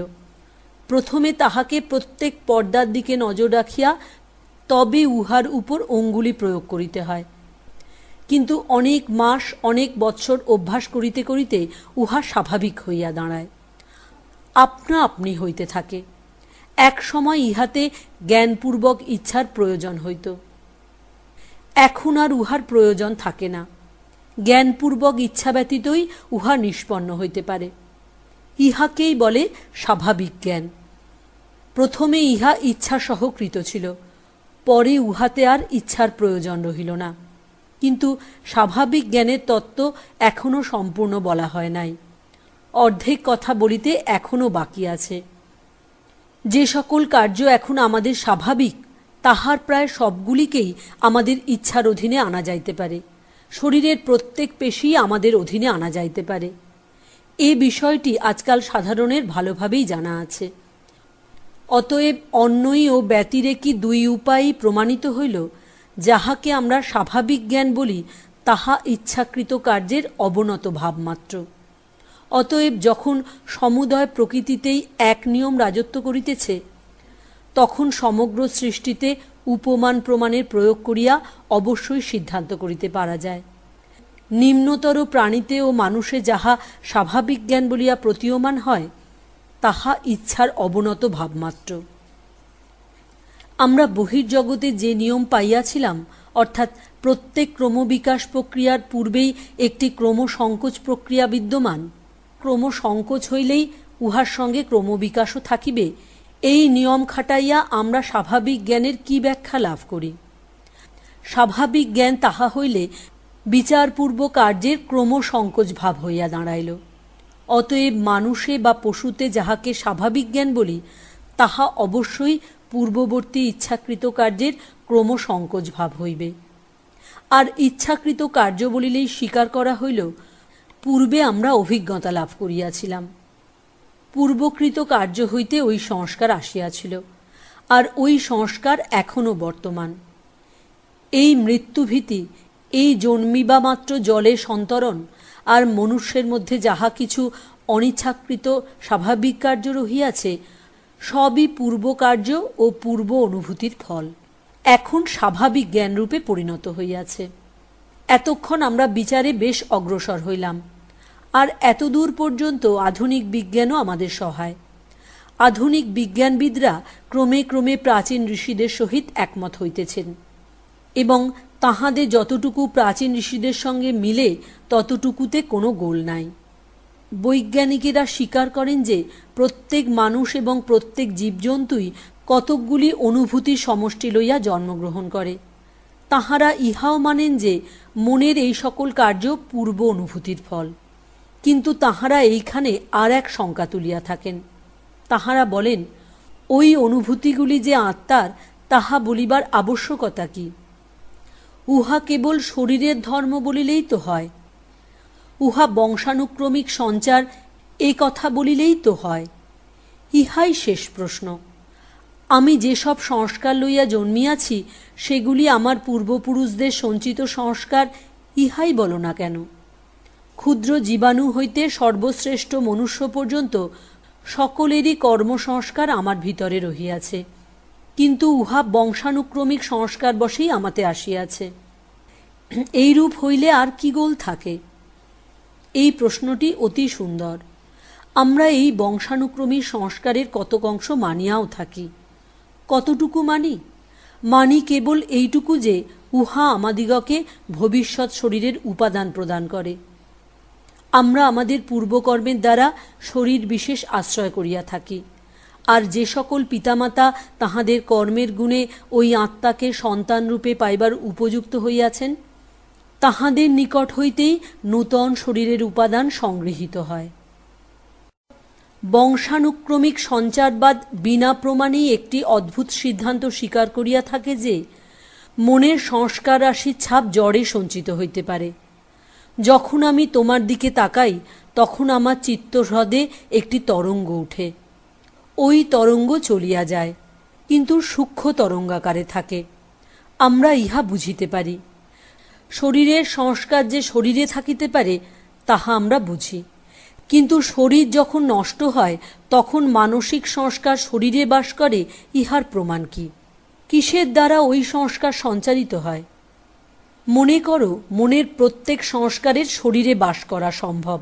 প্রথমে তাহাকে প্রত্যেক পর্দার দিকে নজর রাখিয়া তবে উহার উপর অঙ্গুলি প্রয়োগ করিতে হয়। কিন্তু অনেক মাস, অনেক বৎসর অভ্যাস করিতে করিতে উহা স্বাভাবিক হইয়া দাঁড়ায়, আপনা আপনি হইতে থাকে। এক সময় ইহাতে জ্ঞানপূর্বক ইচ্ছার প্রয়োজন হইত, এখন আর উহার প্রয়োজন থাকে না। জ্ঞানপূর্বক ইচ্ছা ব্যতীতই উহা নিষ্পন্ন হইতে পারে। ইহাকেই বলে স্বাভাবিক জ্ঞান। প্রথমে ইহা ইচ্ছাসহ কৃত ছিল, পরে উহাতে আর ইচ্ছার প্রয়োজন রহিল না। কিন্তু স্বাভাবিক জ্ঞানের তত্ত্ব এখনও সম্পূর্ণ বলা হয় নাই। অর্ধেক কথা বলিতে এখনও বাকি আছে। যে সকল কার্য এখন আমাদের স্বাভাবিক, তাহার প্রায় সবগুলিকেই আমাদের ইচ্ছার অধীনে আনা যাইতে পারে। শরীরের প্রত্যেক পেশি আমাদের অধীনে আনা যাইতে পারে। এ বিষয়টি আজকাল সাধারণের ভালোভাবেই জানা আছে। অতএব অন্যই ও ব্যতিরেকী দুই উপায়ই প্রমাণিত হইল। যাহাকে আমরা স্বাভাবিক জ্ঞান বলি, তাহা ইচ্ছাকৃত কার্যের অবনত ভাবমাত্র। অতএব যখন সমুদয় প্রকৃতিতেই এক নিয়ম রাজত্ব করিতেছে, তখন সমগ্র সৃষ্টিতে উপমান প্রমাণের প্রয়োগ করিয়া অবশ্যই সিদ্ধান্ত করিতে পারা যায়। নিম্নতর প্রাণীতে ও মানুষে যাহা স্বাভাবিক জ্ঞান বলিয়া প্রতীয়মান হয়, তাহা ইচ্ছার অবনত ভাবমাত্র। আমরা বহির্জগতে যে নিয়ম পাইয়াছিলাম, অর্থাৎ প্রত্যেক ক্রমবিকাশ প্রক্রিয়ার পূর্বেই একটি ক্রমসংকোচ প্রক্রিয়া বিদ্যমান, ক্রমসংকোচ হইলেই উহার সঙ্গে ক্রমবিকাশও থাকিবে, এই নিয়ম খাটাইয়া আমরা স্বাভাবিক জ্ঞানের কি ব্যাখ্যা লাভ করি? স্বাভাবিক জ্ঞান তাহা হইলে বিচারপূর্ব কার্যের ক্রমসংকোচ ভাব হইয়া দাঁড়াইল। অতএব মানুষে বা পশুতে যাহাকে স্বাভাবিক জ্ঞান বলি, তাহা অবশ্যই পূর্ববর্তী ইচ্ছাকৃত কার্যের ক্রমসংকোচ ভাব হইবে। আর ইচ্ছাকৃত কার্য বলিলেই স্বীকার করা হইল, পূর্বে আমরা অভিজ্ঞতা লাভ করিয়াছিলাম, পূর্বকৃত কার্য হইতে ওই সংস্কার আসিয়াছিল। আর ওই সংস্কার এখনও বর্তমান। এই মৃত্যুভীতি, এই জন্মিবা মাত্র জলে সন্তরণ আর মনুষ্যের মধ্যে যাহা কিছু অনিচ্ছাকৃত স্বাভাবিক কার্য রহিয়াছে, সবই পূর্ব কার্য ও পূর্ব অনুভূতির ফল, এখন স্বাভাবিক জ্ঞানরূপে পরিণত হইয়াছে। এতক্ষণ আমরা বিচারে বেশ অগ্রসর হইলাম, আর এতদূর পর্যন্ত আধুনিক বিজ্ঞানও আমাদের সহায়। আধুনিক বিজ্ঞানবিদরা ক্রমে ক্রমে প্রাচীন ঋষিদের সহিত একমত হইতেছেন, এবং তাহাদের যতটুকু প্রাচীন ঋষিদের সঙ্গে মিলে ততটুকুতে কোনো গোল নাই। বৈজ্ঞানিকেরা স্বীকার করেন যে প্রত্যেক মানুষ এবং প্রত্যেক জীবজন্তুই কতকগুলি অনুভূতির সমষ্টি লইয়া জন্মগ্রহণ করে। তাহারা ইহাও মানেন যে মনের এই সকল কার্য পূর্ব অনুভূতির ফল। কিন্তু তাহারা এইখানে আর এক শঙ্কা তুলিয়া থাকেন। তাহারা বলেন, ওই অনুভূতিগুলি যে আত্মার, তাহা বলিবার আবশ্যকতা কি? উহা কেবল শরীরের ধর্ম বলিলেই তো হয়, উহা বংশানুক্রমিক সঞ্চার, এ কথা বলিলেই তো হয়। ইহাই শেষ প্রশ্ন। আমি যেসব সংস্কার লইয়া জন্মিয়াছি, সেগুলি আমার পূর্বপুরুষদের সঞ্চিত সংস্কার, ইহাই বলো না কেন? ক্ষুদ্র জীবাণু হইতে সর্বশ্রেষ্ঠ মনুষ্য পর্যন্ত সকলেরই কর্মসংস্কার আমার ভিতরে রহিয়াছে, কিন্তু উহা বংশানুক্রমিক সংস্কার বশেই আমাতে আসিয়াছে। এইরূপ হইলে আর কি গোল থাকে? এই প্রশ্নটি অতি সুন্দর। আমরা এই বংশানুক্রমিক সংস্কারের কতক অংশ মানিয়াও থাকি। কতটুকু মানি? মানি কেবল এইটুকু যে উহা আমাদিগকে ভবিষ্যৎ শরীরের উপাদান প্রদান করে। আমরা আমাদের পূর্বকর্মের দ্বারা শরীর বিশেষ আশ্রয় করিয়া থাকি, আর যে সকল পিতামাতা তাহাদের কর্মের গুণে ওই আত্মাকে সন্তানরূপে পাইবার উপযুক্ত হইয়াছেন, তাহাদের নিকট হইতেই নূতন শরীরের উপাদান সংগৃহীত হয়। বংশানুক্রমিক সঞ্চারবাদ বিনা প্রমাণেই একটি অদ্ভুত সিদ্ধান্ত স্বীকার করিয়া থাকে যে মনের সংস্কার রাশির ছাপ জড়ে সঞ্চিত হইতে পারে। যখন আমি তোমার দিকে তাকাই, তখন আমার চিত্তহ্রদে একটি তরঙ্গ উঠে। ওই তরঙ্গ চলিয়া যায়, কিন্তু সূক্ষ্ম তরঙ্গাকারে থাকে। আমরা ইহা বুঝিতে পারি। শরীরের সংস্কার যে শরীরে থাকিতে পারে, তাহা আমরা বুঝি, কিন্তু শরীর যখন নষ্ট হয়, তখন মানসিক সংস্কার শরীরে বাস করে, ইহার প্রমাণ কি? কিসের দ্বারা ওই সংস্কার সঞ্চারিত হয়? মনে করো, মনের প্রত্যেক সংস্কারের শরীরে বাস করা সম্ভব।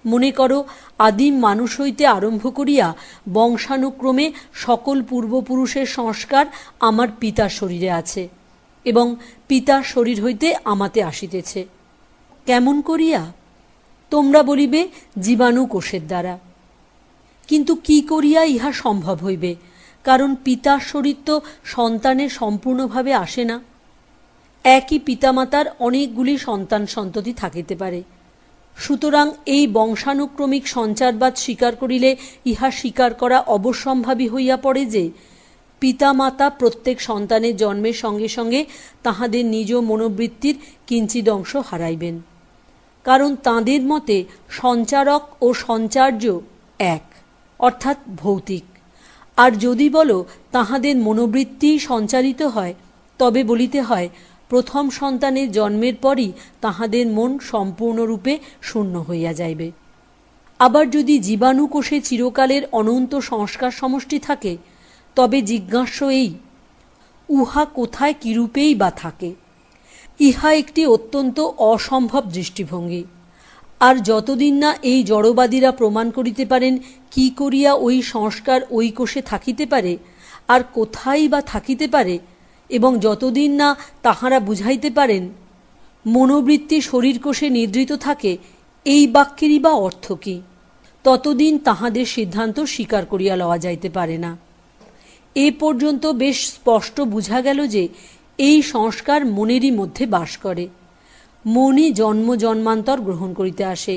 মনে করো, আদিম মানুষ হইতে আরম্ভ করিয়া বংশানুক্রমে সকল পূর্বপুরুষের সংস্কার আমার পিতার শরীরে আছে, এবং পিতার শরীর হইতে আমাতে আসিতেছে। কেমন করিয়া? তোমরা বলিবে, জীবাণু কোষের দ্বারা। কিন্তু কি করিয়া ইহা সম্ভব হইবে? কারণ পিতার শরীর তো সন্তানের সম্পূর্ণভাবে আসে না। একই পিতামাতার অনেকগুলি সন্তান সন্ততি থাকিতে পারে। সুতরাং এই বংশানুক্রমিক সঞ্চারবাদ স্বীকার করিলে ইহা স্বীকার করা অবশ্যম্ভাবী হইয়া পড়ে যে পিতামাতা প্রত্যেক সন্তানের জন্মের সঙ্গে সঙ্গে তাহাদের নিজ মনোবৃত্তির কিঞ্চিৎ অংশ হারাইবেন, কারণ তাঁদের মতে সঞ্চারক ও সঞ্চার্য এক, অর্থাৎ ভৌতিক। আর যদি বলো তাহাদের মনোবৃত্তি সঞ্চারিত হয়, তবে বলিতে হয় প্রথম সন্তানের জন্মের পরই তাহাদের মন সম্পূর্ণরূপে শূন্য হইয়া যাইবে। আবার যদি জীবাণু কোষে চিরকালের অনন্ত সংস্কার সমষ্টি থাকে, তবে জিজ্ঞাস্য এই, উহা কোথায় কিরূপেই বা থাকে? ইহা একটি অত্যন্ত অসম্ভব দৃষ্টিভঙ্গি। আর যতদিন না এই জড়বাদীরা প্রমাণ করিতে পারেন কি করিয়া ওই সংস্কার ওই কোষে থাকিতে পারে আর কোথায় বা থাকিতে পারে, এবং যতদিন না তাহারা বুঝাইতে পারেন মনোবৃত্তি শরীর কোষে নিদ্রিত থাকে, এই বাক্যেরই বা অর্থ কি, ততদিন তাহাদের সিদ্ধান্ত স্বীকার করিয়া লওয়া যাইতে পারে না। এ পর্যন্ত বেশ স্পষ্ট বুঝা গেল যে এই সংস্কার মনেরই মধ্যে বাস করে। মনই জন্ম জন্মান্তর গ্রহণ করিতে আসে,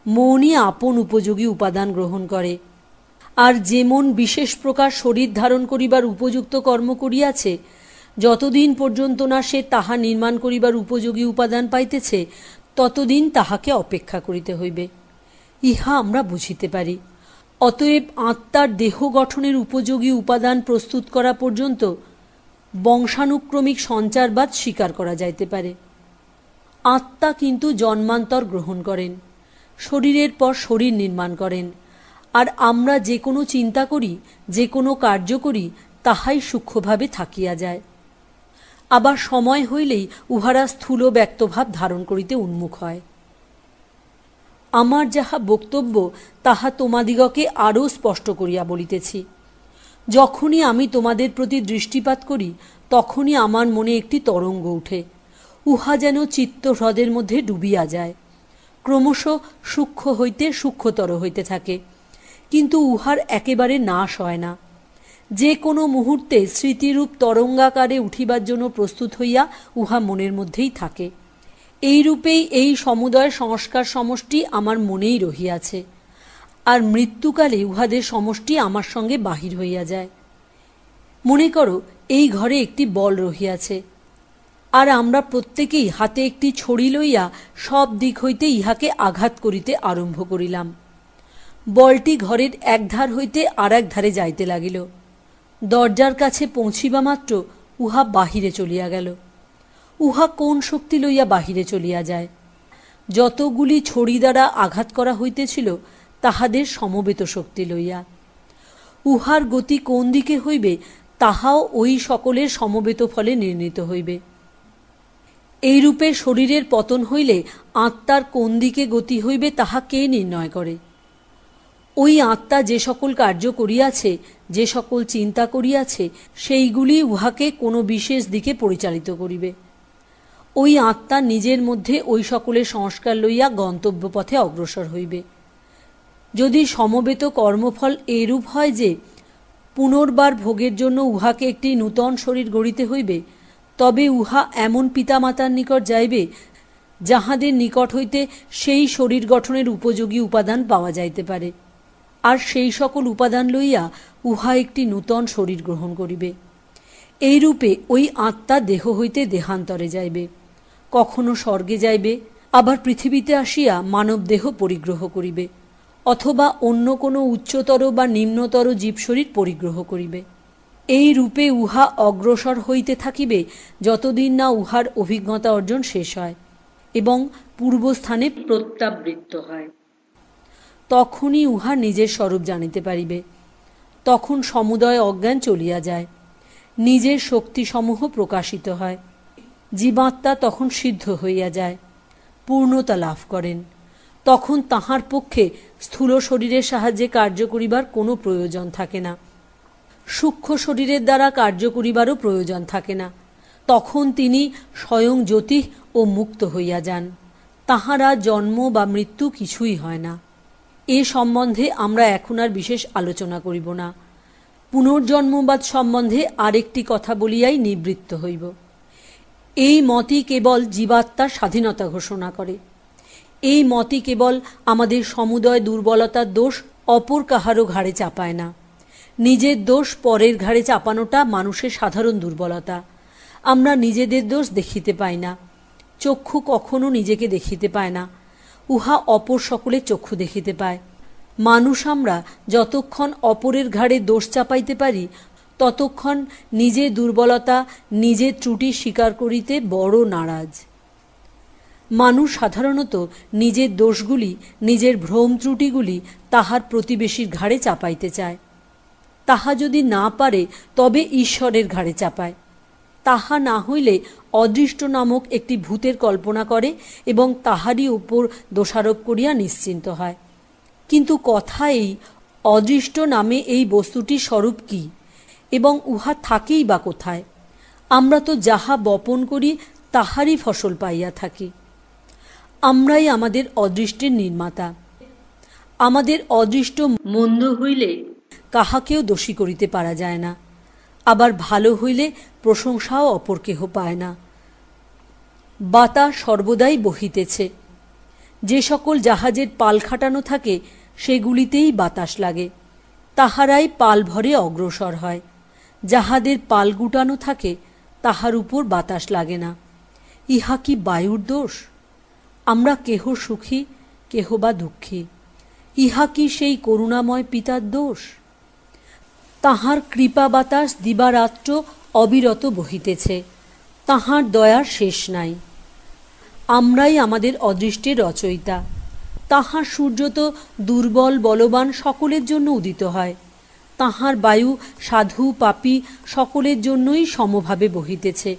মনই আপন উপযোগী উপাদান গ্রহণ করে। আর যে মন বিশেষ প্রকার শরীর ধারণ করিবার উপযুক্ত কর্ম করিয়াছে, যতদিন পর্যন্ত না সে তাহা নির্মাণ করিবার উপযোগী উপাদান পাইতেছে, ততদিন তাহাকে অপেক্ষা করিতে হইবে। ইহা আমরা বুঝিতে পারি। অতএব আত্মার দেহ গঠনের উপযোগী উপাদান প্রস্তুত করা পর্যন্ত বংশানুক্রমিক সঞ্চারবাদ স্বীকার করা যাইতে পারে। আত্মা কিন্তু জন্মান্তর গ্রহণ করেন, শরীরের পর শরীর নির্মাণ করেন, আর আমরা যে কোনো চিন্তা করি, যে কোনো কার্য করি, তাহাই সূক্ষ্মভাবে থাকিয়া যায়। আবার সময় হইলেই উহারা স্থূল ব্যক্তভাব ধারণ করিতে উন্মুখ হয়। আমার যাহা বক্তব্য তাহা তোমাদিগকে আরও স্পষ্ট করিয়া বলিতেছি। যখনই আমি তোমাদের প্রতি দৃষ্টিপাত করি, তখনই আমার মনে একটি তরঙ্গ উঠে, উহা যেন চিত্ত হ্রদের মধ্যে ডুবিয়া যায়, ক্রমশ সূক্ষ্ম হইতে সূক্ষ্মতর হইতে থাকে, কিন্তু উহার একেবারে নাশ হয় না। যে কোনো মুহূর্তে স্মৃতিরূপ তরঙ্গাকারে উঠিবার জন্য প্রস্তুত হইয়া উহা মনের মধ্যেই থাকে। এই রূপেই এই সমুদয় সংস্কার সমষ্টি আমার মনেই রহিয়াছে, আর মৃত্যুকালে উহাদের সমষ্টি আমার সঙ্গে বাহির হইয়া যায়। মনে করো, এই ঘরে একটি বল রহিয়াছে, আর আমরা প্রত্যেকেই হাতে একটি ছড়ি লইয়া সব দিক হইতে ইহাকে আঘাত করিতে আরম্ভ করিলাম। বলটি ঘরের এক ধার হইতে আর এক ধারে যাইতে লাগিল। দরজার কাছে পৌঁছিবা মাত্র উহা বাহিরে চলিয়া গেল। উহা কোন শক্তি লইয়া বাহিরে চলিয়া যায়? যতগুলি ছড়ি দ্বারা আঘাত করা হইতেছিল, তাহাদের সমবেত শক্তি লইয়া। উহার গতি কোন দিকে হইবে, তাহাও ওই সকলের সমবেত ফলে নির্ণীত হইবে। এইরূপে শরীরের পতন হইলে আত্মার কোন দিকে গতি হইবে, তাহা কে নির্ণয় করে? ওই আত্মা যে সকল কার্য করিয়াছে, যে সকল চিন্তা করিয়াছে, সেইগুলি উহাকে কোনো বিশেষ দিকে পরিচালিত করিবে। ওই আত্মা নিজের মধ্যে ওই সকলের সংস্কার লইয়া গন্তব্য পথে অগ্রসর হইবে। যদি সমবেত কর্মফল এরূপ হয় যে পুনর্বার ভোগের জন্য উহাকে একটি নূতন শরীর গড়িতে হইবে, তবে উহা এমন পিতামাতার নিকট যাইবে, যাহাদের নিকট হইতে সেই শরীর গঠনের উপযোগী উপাদান পাওয়া যাইতে পারে, আর সেই সকল উপাদান লইয়া উহা একটি নূতন শরীর গ্রহণ করিবে। এইরূপে ওই আত্মা দেহ হইতে দেহান্তরে যাইবে, কখনো স্বর্গে যাইবে, আবার পৃথিবীতে আসিয়া মানব দেহ পরিগ্রহ করিবে, অথবা অন্য কোনো উচ্চতর বা নিম্নতর জীবশরীর পরিগ্রহ করিবে। এই রূপে উহা অগ্রসর হইতে থাকিবে যতদিন না উহার অভিজ্ঞতা অর্জন শেষ হয় এবং পূর্বস্থানে প্রত্যাবৃত্ত হয়। তখনই উহা নিজের স্বরূপ জানিতে পারিবে। তখন সমুদয় অজ্ঞান চলিয়া যায়, নিজের শক্তিসমূহ প্রকাশিত হয়। জীবাত্মা তখন সিদ্ধ হইয়া যায়, পূর্ণতা লাভ করেন। তখন তাহার পক্ষে স্থূল শরীরের সাহায্যে কার্য করিবার কোনো প্রয়োজন থাকে না, সূক্ষ্ম শরীরের দ্বারা কার্য করিবারও প্রয়োজন থাকে না। তখন তিনি স্বয়ং জ্যোতি ও মুক্ত হইয়া যান। তাহারা জন্ম বা মৃত্যু কিছুই হয় না। এ সম্বন্ধে আমরা এখন আর বিশেষ আলোচনা করিব না। পুনর্জন্মবাদ সম্বন্ধে আরেকটি কথা বলিয়াই নিবৃত্ত হইব। এই মতই কেবল জীবাত্মার স্বাধীনতা ঘোষণা করে। এই মতই কেবল আমাদের সমুদয় দুর্বলতার দোষ অপর কাহারও ঘাড়ে চাপায় না। নিজের দোষ পরের ঘাড়ে চাপানোটা মানুষের সাধারণ দুর্বলতা। আমরা নিজেদের দোষ দেখিতে পাই না। চক্ষু কখনো নিজেকে দেখিতে পায় না, উহা অপর সকলের চক্ষু দেখিতে পায়। মানুষ আমরা যতক্ষণ অপরের ঘাড়ে দোষ চাপাইতে পারি, ততক্ষণ নিজের দুর্বলতা, নিজের ত্রুটি স্বীকার করিতে বড় নারাজ। মানুষ সাধারণত নিজের দোষগুলি, নিজের ভ্রম ত্রুটিগুলি তাহার প্রতিবেশীর ঘাড়ে চাপাইতে চায়। তাহা যদি না পারে, তবে ঈশ্বরের ঘাড়ে চাপায়। তাহা না হইলে অদৃষ্ট নামক একটি ভূতের কল্পনা করে এবং তাহারই উপর দোষারোপ করিয়া নিশ্চিন্ত হয়। কিন্তু কথা এই, অদৃষ্ট নামে এই বস্তুটির স্বরূপ কি এবং উহা থাকেই বা কোথায়? আমরা তো যাহা বপন করি তাহারই ফসল পাইয়া থাকি। আমরাই আমাদের অদৃষ্টের নির্মাতা। আমাদের অদৃষ্ট মন্দ হইলে কাহাকেও দোষী করিতে পারা যায় না, আবার ভালো হইলে প্রশংসাও অপর কেহ পায় না। বাতাস সর্বদাই বহিতেছে। যে সকল জাহাজের পাল খাটানো থাকে, সেগুলিতেই বাতাস লাগে, তাহারাই পাল ভরে অগ্রসর হয়। যাহাদের পাল গুটানো থাকে, তাহার উপর বাতাস লাগে না। ইহা কি বায়ুর দোষ? আমরা কেহ সুখী, কেহ বা দুঃখী। ইহা কি সেই করুণাময় পিতার দোষ? তাহার কৃপা বাতাস দিবারাত্র অবিরত বহিতেছে, তাহার দয়ার শেষ নাই। আমরাই আমাদের অদৃষ্টের রচয়িতা। তাহার সূর্য তো দুর্বল বলবান সকলের জন্য উদিত হয়, তাহার বায়ু সাধু পাপী সকলের জন্যই সমভাবে বহিতেছে।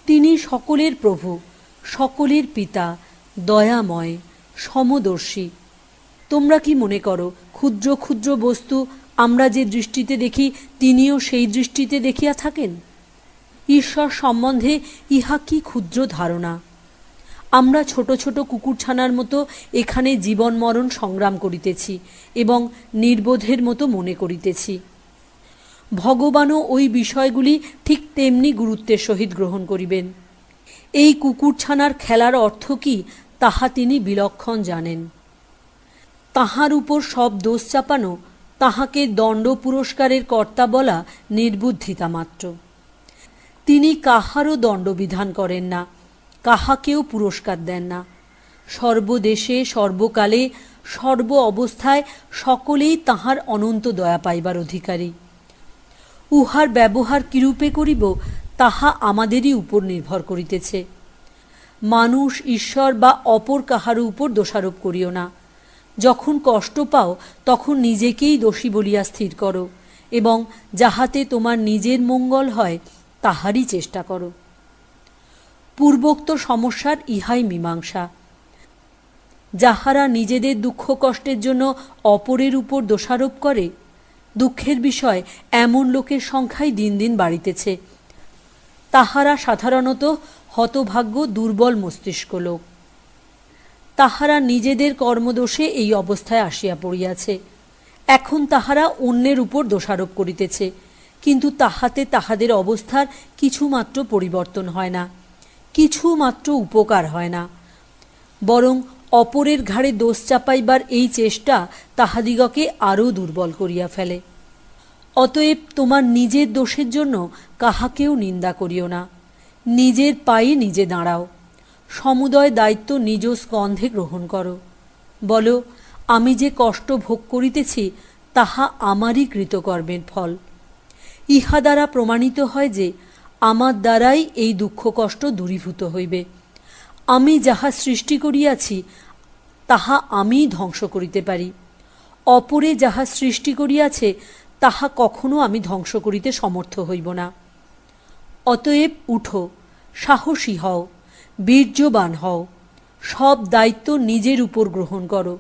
তিনি সকলের প্রভু, সকলের পিতা, দয়াময়, সমদর্শী। তোমরা কি মনে করো ক্ষুদ্র ক্ষুদ্র বস্তু আমরা যে দৃষ্টিতে দেখি তিনিও সেই দৃষ্টিতে দেখিয়া থাকেন? ঈশ্বর সম্বন্ধে ইহা কি ক্ষুদ্র ধারণা! আমরা ছোট ছোট কুকুরছানার মতো এখানে জীবন মরণ সংগ্রাম করিতেছি এবং নির্বোধের মতো মনে করিতেছি। ভগবানও ওই বিষয়গুলি ঠিক তেমনি গুরুত্বের সহিত গ্রহণ করিবেন। এই কুকুরছানার খেলার অর্থ কি তাহা তিনি বিলক্ষণ জানেন। তাহার উপর সব দোষ চাপানো, তাহাকে দণ্ড পুরস্কারের কর্তা বলা নির্বুদ্ধিতা মাত্র। তিনি কাহারও দণ্ডবিধান করেন না, কাহাকেও পুরস্কার দেন না। সর্বদেশে সর্বকালে সর্ব অবস্থায় সকলেই তাহার অনন্ত দয়া পাইবার অধিকারী। উহার ব্যবহার কিরূপে করিব তাহা আমাদেরই উপর নির্ভর করিতেছে। মানুষ, ঈশ্বর বা অপর কাহারও উপর দোষারোপ করিও না। যখন কষ্ট পাও তখন নিজেকেই দোষী বলিয়া স্থির করো এবং যাহাতে তোমার নিজের মঙ্গল হয় তাহারই চেষ্টা করো। পূর্বোক্ত সমস্যার ইহাই মীমাংসা। যাহারা নিজেদের দুঃখ কষ্টের জন্য অপরের উপর দোষারোপ করে, দুঃখের বিষয় এমন লোকের সংখ্যাই দিন দিন বাড়িতেছে। তাহারা সাধারণত হতভাগ্য দুর্বল মস্তিষ্ক লোক। তাহারা নিজেদের কর্মদোষে এই অবস্থায় আসিয়া পড়িয়াছে। এখন তাহারা অন্যের উপর দোষারোপ করিতেছে, কিন্তু তাহাতে তাহাদের অবস্থার কিছুমাত্র পরিবর্তন হয় না, কিছুমাত্র উপকার হয় না। বরং অপরের ঘাড়ে দোষ চাপাইবার এই চেষ্টা তাহাদিগকে আরও দুর্বল করিয়া ফেলে। অতএব তোমার নিজের দোষের জন্য কাহাকেও নিন্দা করিও না। নিজের পায়ে নিজে দাঁড়াও। সমুদয় দায়িত্ব নিজ স্কন্ধে গ্রহণ করো। বলো, আমি যে কষ্ট ভোগ করিতেছি তাহা আমারই কৃতকর্মের ফল। ইহা দ্বারা প্রমাণিত হয় যে আমার দ্বারাই এই দুঃখ কষ্ট দূরীভূত হইবে। আমি যাহা সৃষ্টি করিয়াছি তাহা আমিই ধ্বংস করিতে পারি। অপরে যাহা সৃষ্টি করিয়াছে তাহা কখনো আমি ধ্বংস করিতে সমর্থ হইব না। অতএব উঠো, সাহসী হও, বীর্যবান হও, সব দায়িত্ব নিজের উপর গ্রহণ করো।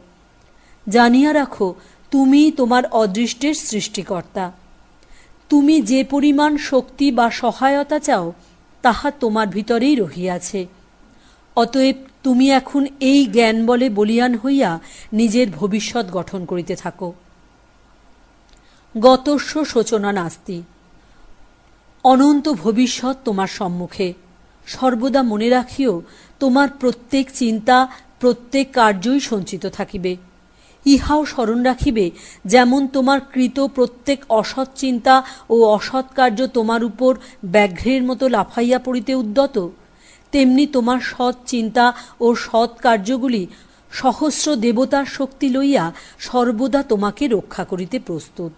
জানিয়া রাখো, তুমি তোমার অদৃষ্টের সৃষ্টিকর্তা। তুমি যে পরিমাণ শক্তি বা সহায়তা চাও তাহা তোমার ভিতরেই রহিয়াছে। অতএব তুমি এখন এই জ্ঞান বলে বলীয়ান হইয়া নিজের ভবিষ্যৎ গঠন করিতে থাকো। গতস্য শোচনা নাস্তি। অনন্ত ভবিষ্যৎ তোমার সম্মুখে। সর্বদা মনে রাখিও, তোমার প্রত্যেক চিন্তা, প্রত্যেক কার্যই সঞ্চিত থাকিবে। ইহাও স্মরণ রাখিবে, যেমন তোমার কৃত প্রত্যেক অসৎ চিন্তা ও অসৎ কার্য তোমার উপর ব্যাঘ্রের মতো লাফাইয়া পড়িতে উদ্যত, তেমনি তোমার সৎ চিন্তা ও সৎ কার্যগুলি সহস্র দেবতার শক্তি লইয়া সর্বদা তোমাকে রক্ষা করিতে প্রস্তুত।